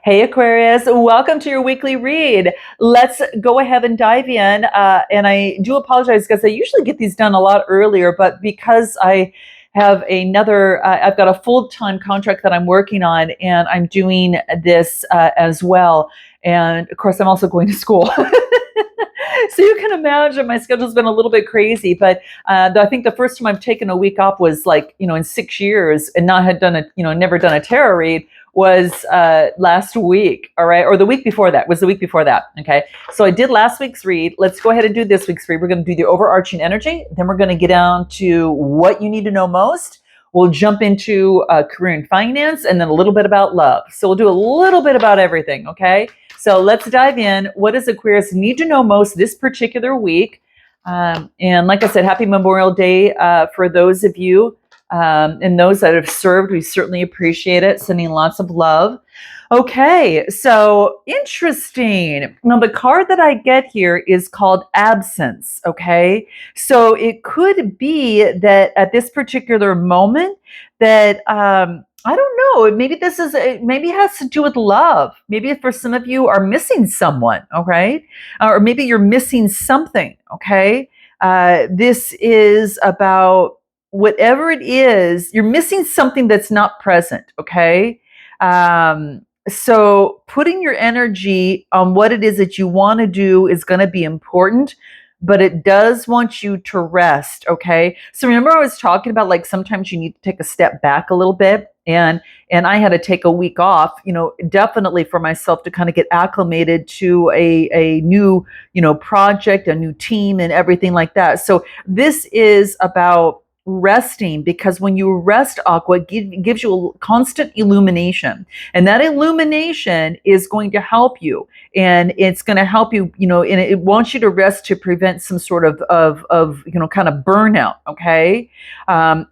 Hey Aquarius, welcome to your weekly read. Let's go ahead and dive in. And I do apologize because I usually get these done a lot earlier, but because I have I've got a full-time contract that I'm working on, and I'm doing this as well. And of course, I'm also going to school. So you can imagine my schedule's been a little bit crazy, but I think the first time I've taken a week off was like, in 6 years and not had done never done a tarot read was last week. All right. Or the week before that was the week before that. Okay. So I did last week's read. Let's go ahead and do this week's read. We're going to do the overarching energy. Then we're going to get down to what you need to know most. We'll jump into career and finance, and then a little bit about love. So we'll do a little bit about everything. Okay. So let's dive in. What does Aquarius need to know most this particular week? And like I said, happy Memorial Day for those of you and those that have served. We certainly appreciate it. Sending lots of love. Okay, so interesting. Now, the card that I get here is called absence. Okay, so it could be that at this particular moment that I don't know. Maybe it has to do with love. Maybe for some of you are missing someone. Okay, or maybe you're missing something. Okay, this is about whatever it is. You're missing something that's not present. Okay. So putting your energy on what it is that you want to do is going to be important, but it does want you to rest. Okay. So remember I was talking about like sometimes you need to take a step back a little bit, and I had to take a week off, definitely for myself to kind of get acclimated to a new, project, a new team and everything like that. So this is about resting, because when you rest, Aqua, gives you a constant illumination, and that illumination is going to help you, and it's going to help you, and it wants you to rest to prevent some sort of kind of burnout. Okay.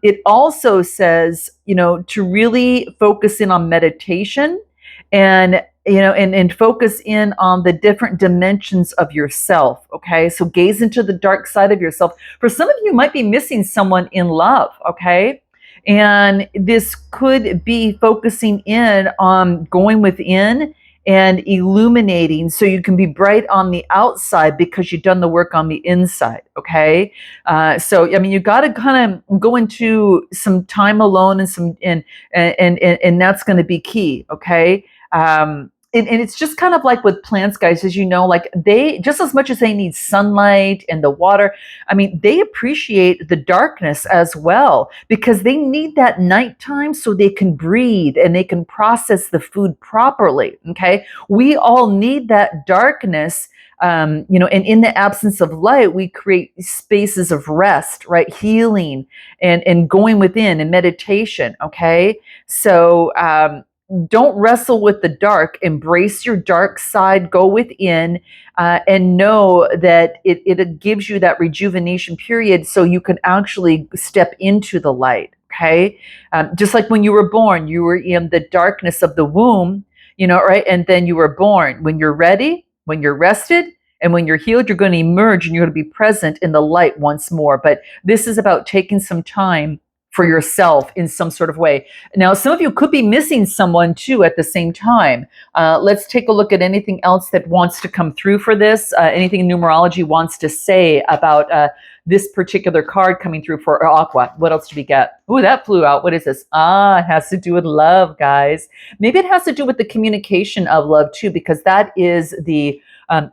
It also says, to really focus in on meditation, and and focus in on the different dimensions of yourself. Okay, so gaze into the dark side of yourself. For some of you, might be missing someone in love. Okay, and this could be focusing in on going within and illuminating, so you can be bright on the outside because you've done the work on the inside. Okay, so I mean, you got to kind of go into some time alone, and and that's going to be key. Okay. And it's just kind of like with plants, guys, as you know, like they, just as much as they need sunlight and the water, I mean, they appreciate the darkness as well, because they need that nighttime so they can breathe and they can process the food properly. Okay. We all need that darkness. And in the absence of light, we create spaces of rest, right? Healing and going within and meditation. Okay. So, don't wrestle with the dark. Embrace your dark side. Go within, and know that it gives you that rejuvenation period, so you can actually step into the light. Okay, just like when you were born, you were in the darkness of the womb, right? And then you were born. When you're ready, when you're rested, and when you're healed, you're going to emerge and you're going to be present in the light once more. But this is about taking some time for yourself in some sort of way. Now, some of you could be missing someone too at the same time. Let's take a look at anything else that wants to come through for this, anything numerology wants to say about this particular card coming through for Aqua. What else do we get? Ooh, that flew out. What is this? It has to do with love, guys. Maybe it has to do with the communication of love too, because that is the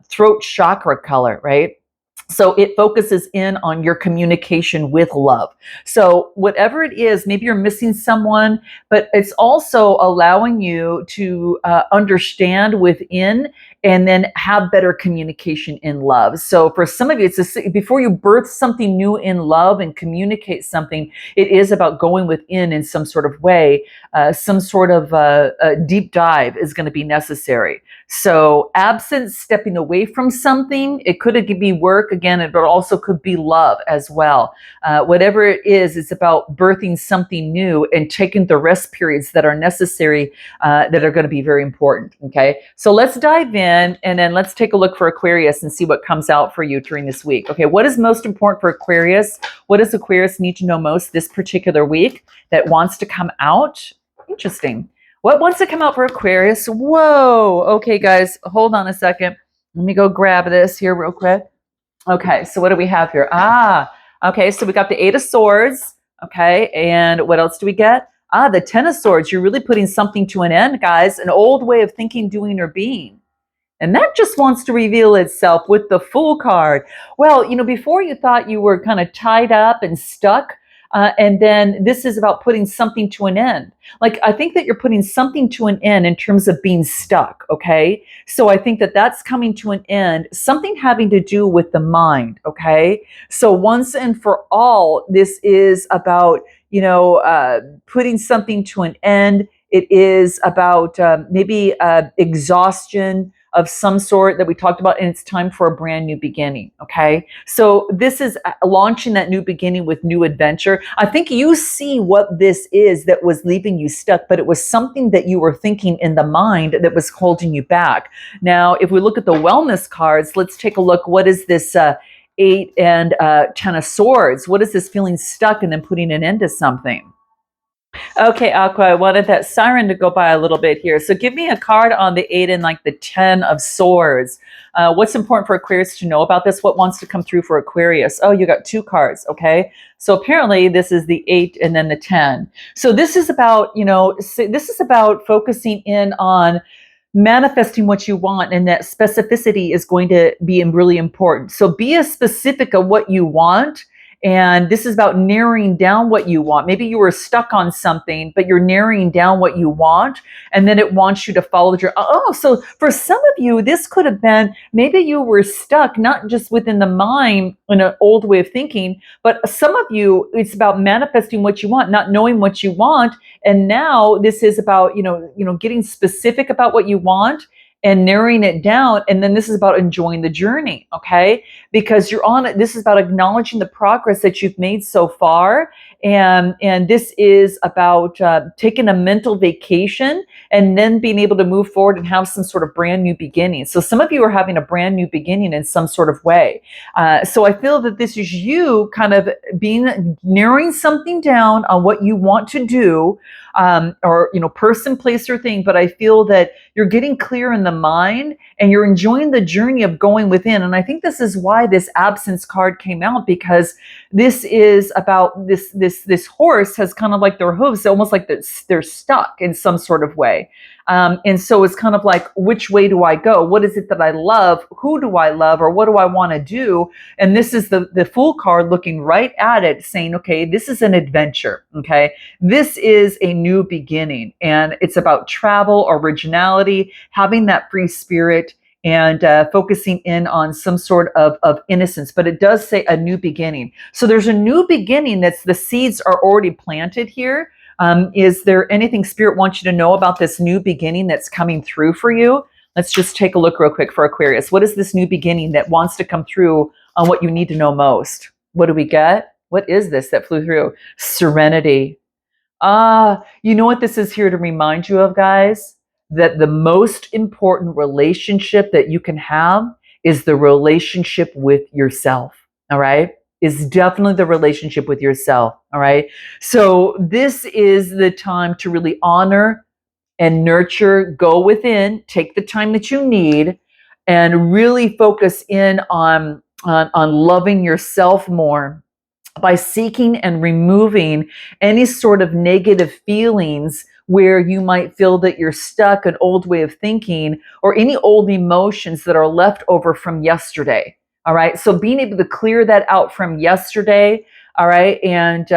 throat chakra color, right? So it focuses in on your communication with love. So whatever it is, maybe you're missing someone, but it's also allowing you to understand within and then have better communication in love. So for some of you, before you birth something new in love and communicate something, it is about going within in some sort of way. Some sort of a deep dive is going to be necessary. So absence, stepping away from something, it could be work again, but also could be love as well. Whatever it is, it's about birthing something new and taking the rest periods that are necessary, that are going to be very important. Okay, so let's dive in, and then let's take a look for Aquarius and see what comes out for you during this week. Okay, what is most important for Aquarius? What does Aquarius need to know most this particular week that wants to come out? Interesting. What wants to come out for Aquarius? Whoa. Okay, guys, hold on a second. Let me go grab this here real quick. Okay, so what do we have here? Okay, so we got the Eight of Swords. Okay, and what else do we get? The Ten of Swords. You're really putting something to an end, guys. An old way of thinking, doing, or being. And that just wants to reveal itself with the Fool card. Well, before you thought you were kind of tied up and stuck, and then this is about putting something to an end. Like, I think that you're putting something to an end in terms of being stuck, okay? So I think that that's coming to an end, something having to do with the mind, okay? So once and for all, this is about, putting something to an end. It is about maybe exhaustion of some sort that we talked about, and it's time for a brand new beginning. Okay, so this is launching that new beginning with new adventure. I think you see what this is that was leaving you stuck, but it was something that you were thinking in the mind that was holding you back. Now, if we look at the wellness cards, let's take a look. What is this? Eight and Ten of Swords. What is this feeling stuck and then putting an end to something? Okay, Aqua, I wanted that siren to go by a little bit here. So give me a card on the Eight and like the Ten of Swords. What's important for Aquarius to know about this? What wants to come through for Aquarius? Oh, you got two cards, okay? So apparently this is the Eight and then the 10. So this is about, this is about focusing in on manifesting what you want, and that specificity is going to be really important. So be as specific of what you want. And this is about narrowing down what you want. Maybe you were stuck on something, but you're narrowing down what you want, and then it wants you to follow your. Oh, so for some of you, this could have been maybe you were stuck, not just within the mind in an old way of thinking, but some of you, it's about manifesting what you want, not knowing what you want. And now this is about, getting specific about what you want and narrowing it down. And then this is about enjoying the journey, okay? Because you're on it. This is about acknowledging the progress that you've made so far. And this is about taking a mental vacation and then being able to move forward and have some sort of brand new beginning. So some of you are having a brand new beginning in some sort of way. So I feel that this is you kind of narrowing something down on what you want to do, or person, place, or thing. But I feel that you're getting clear in the mind and you're enjoying the journey of going within. And I think this is why this absence card came out, because this is about this horse has kind of like their hooves, almost like they're stuck in some sort of way. And so it's kind of like, which way do I go? What is it that I love? Who do I love? Or what do I want to do? And this is the Fool card looking right at it saying, okay, this is an adventure. Okay. This is a new beginning, and it's about travel, originality, having that free spirit, and focusing in on some sort of innocence. But it does say a new beginning. So there's a new beginning that's the seeds are already planted here. Is there anything Spirit wants you to know about this new beginning that's coming through for you? Let's just take a look real quick for Aquarius. What is this new beginning that wants to come through on what you need to know most? What do we get? What is this that flew through? Serenity. You know what this is here to remind you of, guys? That the most important relationship that you can have is the relationship with yourself. All right? Is definitely the relationship with yourself. All right? So this is the time to really honor and nurture, go within, take the time that you need, and really focus in on loving yourself more, by seeking and removing any sort of negative feelings where you might feel that you're stuck, an old way of thinking, or any old emotions that are left over from yesterday. All right. So being able to clear that out from yesterday. All right. And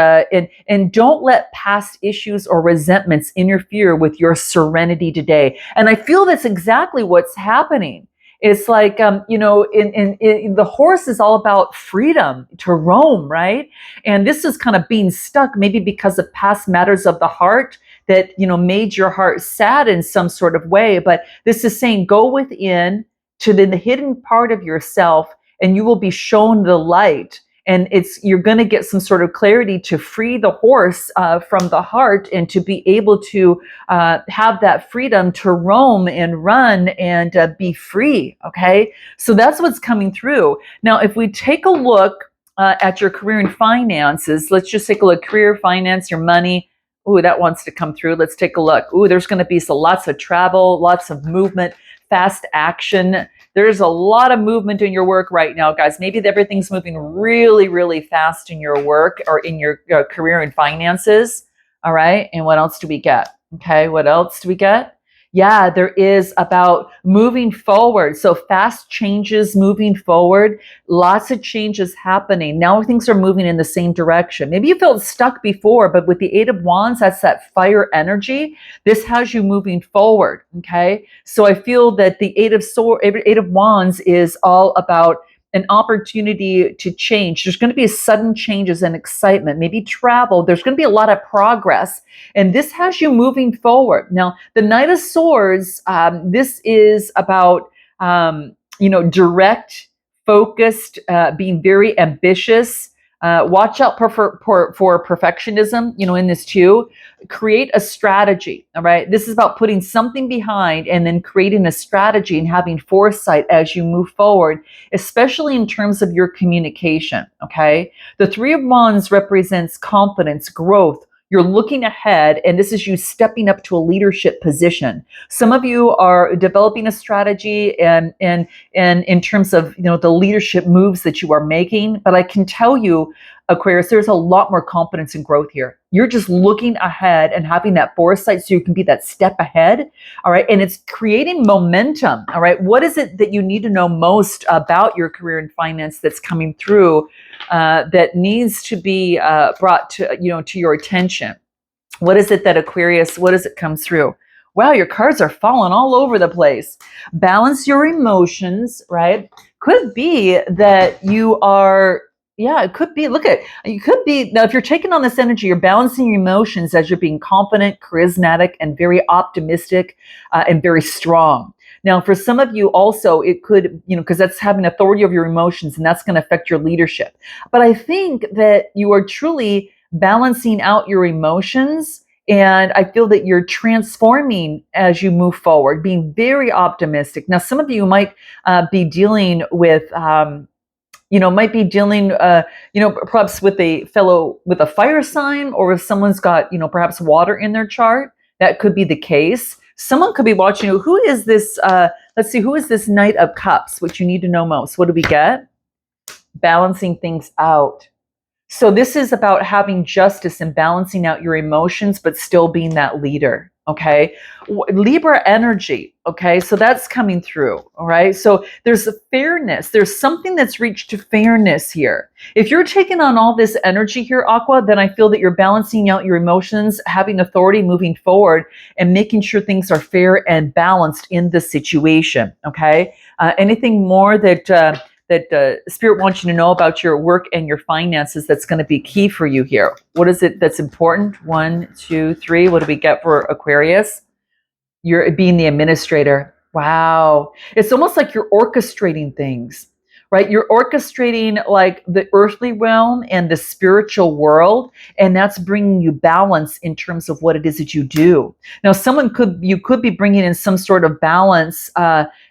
don't let past issues or resentments interfere with your serenity today. And I feel that's exactly what's happening. It's like, in the horse is all about freedom to roam, right? And this is kind of being stuck, maybe because of past matters of the heart that, made your heart sad in some sort of way. But this is saying, go within to the hidden part of yourself, and you will be shown the light. And you're going to get some sort of clarity to free the horse from the heart, and to be able to have that freedom to roam and run and be free. Okay, so that's what's coming through. Now, if we take a look at your career and finances, let's just take a look: career, finance, your money. Ooh, that wants to come through. Let's take a look. Ooh, there's going to be lots of travel, lots of movement, fast action. There's a lot of movement in your work right now, guys. Maybe everything's moving really, really fast in your work or in your career and finances. All right. And what else do we get? Okay. What else do we get? Yeah, there is about moving forward. So fast changes, moving forward, lots of changes happening. Now things are moving in the same direction. Maybe you felt stuck before, but with the Eight of Wands, that's that fire energy. This has you moving forward. Okay. So I feel that the Eight of Wands is all about an opportunity to change. There's going to be sudden changes and excitement, maybe travel. There's going to be a lot of progress. And this has you moving forward. Now, the Knight of Swords, this is about, direct, focused, being very ambitious. Watch out for perfectionism, in this too. Create a strategy, all right? This is about putting something behind and then creating a strategy and having foresight as you move forward, especially in terms of your communication, okay? The Three of Wands represents confidence, growth. You're looking ahead, and this is you stepping up to a leadership position. Some of you are developing a strategy and in terms of the leadership moves that you are making. But I can tell you, Aquarius, there's a lot more confidence and growth here. You're just looking ahead and having that foresight so you can be that step ahead. All right. And it's creating momentum. All right. What is it that you need to know most about your career and finance that's coming through that needs to be brought to your attention? What is it that Aquarius, what does it come through? Wow, your cards are falling all over the place. Balance your emotions, right? Could be that you are, it could be, you could be, now if you're taking on this energy, you're balancing your emotions as you're being confident, charismatic, and very optimistic and very strong. Now, for some of you also, it could, because that's having authority over your emotions and that's going to affect your leadership. But I think that you are truly balancing out your emotions. And I feel that you're transforming as you move forward, being very optimistic. Now, some of you might be dealing with, perhaps with a fire sign, or if someone's got, perhaps water in their chart. That could be the case. Someone could be watching you. Who is this? Let's see, who is this Knight of Cups, which you need to know most? What do we get? Balancing things out. So this is about having justice and balancing out your emotions, but still being that leader, okay? Libra energy, okay? So that's coming through, all right? So there's a fairness. There's something that's reached to fairness here. If you're taking on all this energy here, Aqua, then I feel that you're balancing out your emotions, having authority, moving forward, and making sure things are fair and balanced in the situation, okay? Anything more that Spirit wants you to know about your work and your finances that's going to be key for you here? What is it that's important? 1, 2, 3. What do we get for Aquarius? You're being the administrator. Wow. It's almost like you're orchestrating things, right? You're orchestrating like the earthly realm and the spiritual world, and that's bringing you balance in terms of what it is that you do. Now, you could be bringing in some sort of balance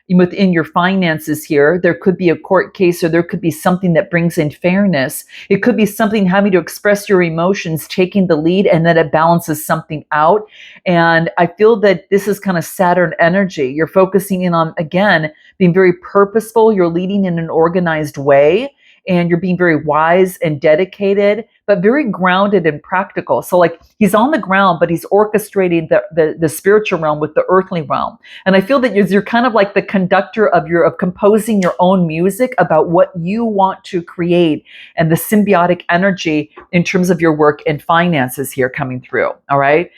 within your finances here. There could be a court case, or there could be something that brings in fairness. It could be something having to express your emotions, taking the lead, and then it balances something out. And I feel that this is kind of Saturn energy. You're focusing in on, again, being very purposeful. You're leading in an organized way, and you're being very wise and dedicated, but very grounded and practical. So like he's on the ground, but he's orchestrating the spiritual realm with the earthly realm. And I feel that you're kind of like the conductor of composing your own music about what you want to create, and the symbiotic energy in terms of your work and finances here coming through. All right.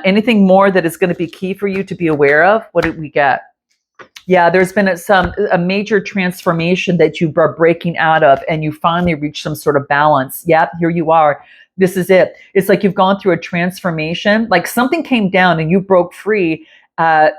Anything more that is going to be key for you to be aware of? What did we get? Yeah, there's been a major transformation that you are breaking out of, and you finally reach some sort of balance. Yep, here you are. This is it. It's like you've gone through a transformation, like something came down and you broke free.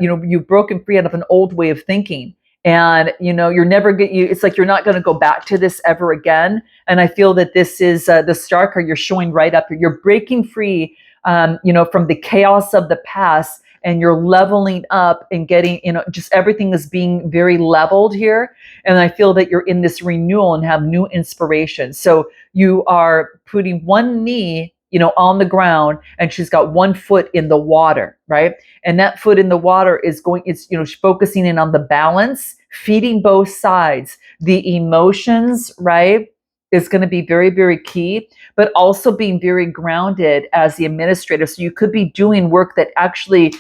You've broken free out of an old way of thinking. And, it's like you're not going to go back to this ever again. And I feel that this is the star card you're showing right up here. You're breaking free, from the chaos of the past, and you're leveling up and getting, just everything is being very leveled here. And I feel that you're in this renewal and have new inspiration. So you are putting one knee, on the ground, and she's got one foot in the water, right? And that foot in the water is focusing in on the balance, feeding both sides. The emotions, right, is going to be very, very key, but also being very grounded as the administrator. So you could be doing work that actually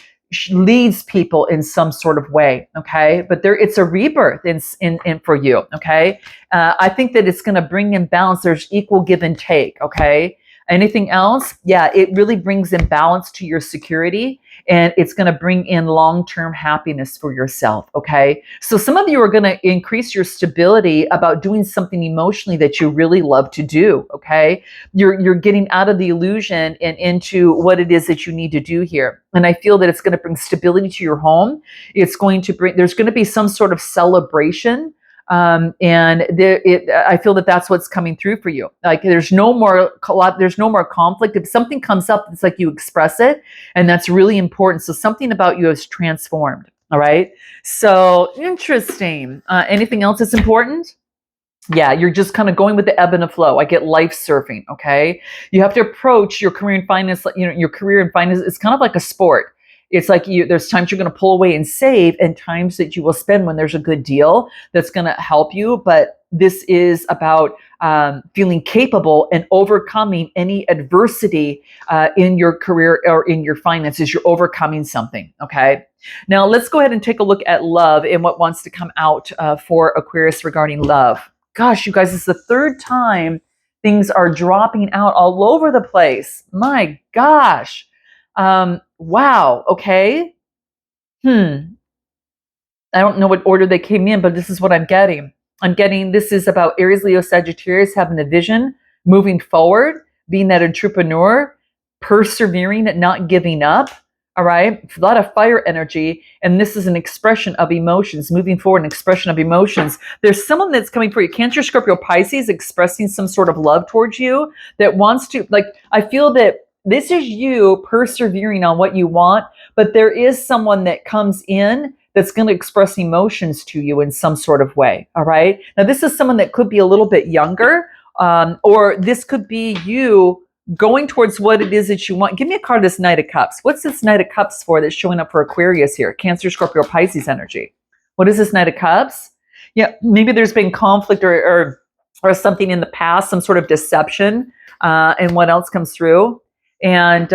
leads people in some sort of way, okay? But it's a rebirth in for you, okay? I think that it's going to bring in balance. There's equal give and take, okay? Anything else? Yeah, it really brings in balance to your security, and it's going to bring in long-term happiness for yourself, okay? So some of you are going to increase your stability about doing something emotionally that you really love to do, okay? You're getting out of the illusion and into what it is that you need to do here. And I feel that it's going to bring stability to your home. There's going to be some sort of celebration. I feel that that's what's coming through for you. Like there's no more conflict. If something comes up, it's like you express it, and that's really important. So something about you is transformed. All right. So interesting. Anything else that's important? Yeah, you're just kind of going with the ebb and the flow. I get life surfing. Okay. You have to approach your career in finance. Your career in finance is kind of like a sport. It's like there's times you're going to pull away and save, and times that you will spend when there's a good deal that's going to help you. But this is about feeling capable and overcoming any adversity in your career or in your finances. You're overcoming something. Okay. Now let's go ahead and take a look at love and what wants to come out for Aquarius regarding love. Gosh, you guys, this is the third time things are dropping out all over the place. My gosh. Wow. Okay. I don't know what order they came in, but this is what I'm getting. I'm getting this is about Aries, Leo, Sagittarius having a vision, moving forward, being that entrepreneur, persevering, not giving up. All right. A lot of fire energy. And this is an expression of emotions, moving forward, an expression of emotions. There's someone that's coming for you, Cancer, Scorpio, Pisces, expressing some sort of love towards you that wants to, I feel that this is you persevering on what you want, but there is someone that comes in that's going to express emotions to you in some sort of way. All right. Now, this is someone that could be a little bit younger, or this could be you going towards what it is that you want. Give me a card of this Knight of Cups. What's this Knight of Cups for that's showing up for Aquarius here? Cancer, Scorpio, Pisces energy. What is this Knight of Cups? Yeah, maybe there's been conflict or something in the past, some sort of deception, and what else comes through. And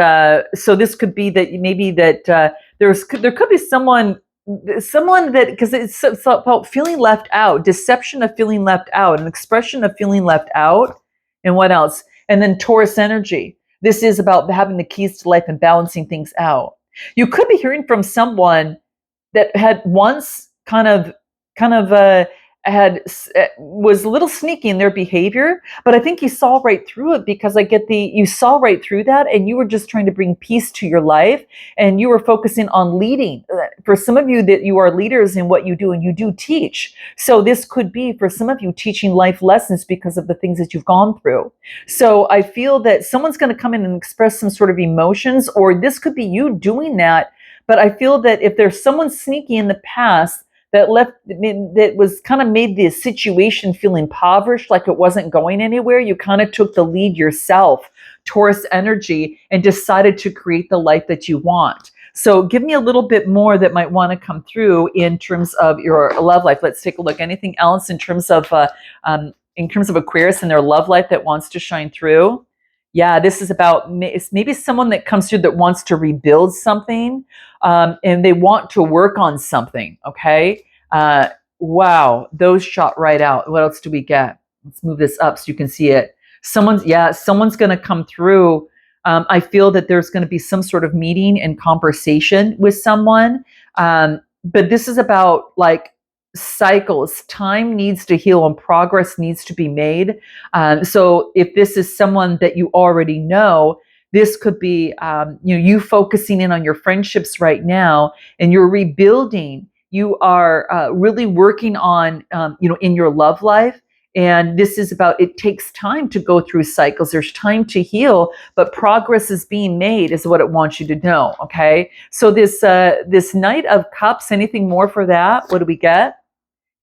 so this could be that maybe that there could be someone that, because it's about feeling left out, deception of feeling left out, an expression of feeling left out, and what else? And then Taurus energy. This is about having the keys to life and balancing things out. You could be hearing from someone that had once was a little sneaky in their behavior, but I think you saw right through it, because you saw right through that, and you were just trying to bring peace to your life, and you were focusing on leading. For some of you, that you are leaders in what you do, and you do teach. So this could be for some of you teaching life lessons because of the things that you've gone through. So I feel that someone's going to come in and express some sort of emotions, or this could be you doing that. But I feel that if there's someone sneaky in the past that was kind of made the situation feel impoverished, like it wasn't going anywhere, you kind of took the lead yourself, Taurus energy, and decided to create the life that you want. So give me a little bit more that might want to come through in terms of your love life. Let's take a look. Anything else in terms of Aquarius and their love life that wants to shine through? Yeah, this is about maybe someone that comes through that wants to rebuild something, and they want to work on something. Okay. Wow, those shot right out. What else do we get? Let's move this up so you can see it. Someone's going to come through. I feel that there's going to be some sort of meeting and conversation with someone. But this is about cycles. Time needs to heal and progress needs to be made. So if this is someone that you already know, this could be you focusing in on your friendships right now, and you're rebuilding. You are really working on in your love life. And this is about, it takes time to go through cycles. There's time to heal, but progress is being made is what it wants you to know. Okay. So this Knight of Cups, anything more for that? What do we get?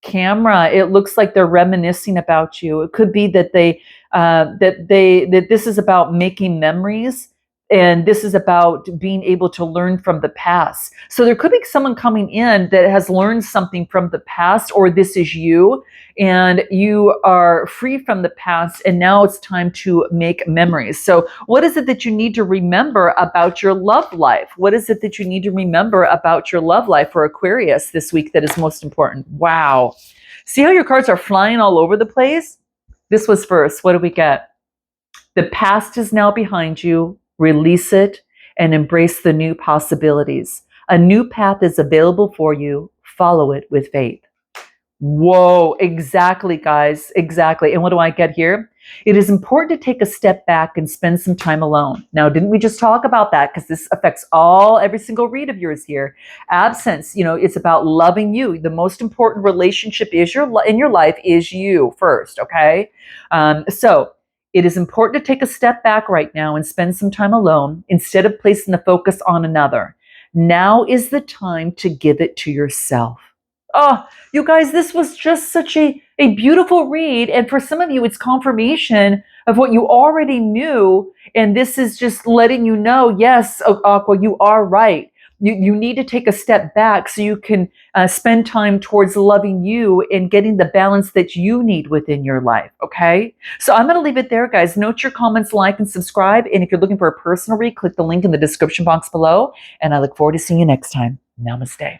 Camera. It looks like they're reminiscing about you. It could be that they that this is about making memories, and this is about being able to learn from the past. So there could be someone coming in that has learned something from the past, or this is you, and you are free from the past, and now it's time to make memories. So what is it that you need to remember about your love life? What is it that you need to remember about your love life for Aquarius this week that is most important? Wow. See how your cards are flying all over the place? This was first. What do we get? The past is now behind you. Release it and embrace the new possibilities. A new path is available for you. Follow it with faith. Whoa, exactly, guys. Exactly. And what do I get here? It is important to take a step back and spend some time alone. Now, didn't we just talk about that? Because this affects every single read of yours here. Absence, it's about loving you. The most important relationship in your life is you first, okay? So it is important to take a step back right now and spend some time alone instead of placing the focus on another. Now is the time to give it to yourself. Oh, you guys, this was just such a beautiful read. And for some of you, it's confirmation of what you already knew. And this is just letting you know, yes, Aqua, you are right. You need to take a step back so you can spend time towards loving you and getting the balance that you need within your life. Okay. So I'm going to leave it there, guys. Note your comments, like, and subscribe. And if you're looking for a personal read, click the link in the description box below. And I look forward to seeing you next time. Namaste.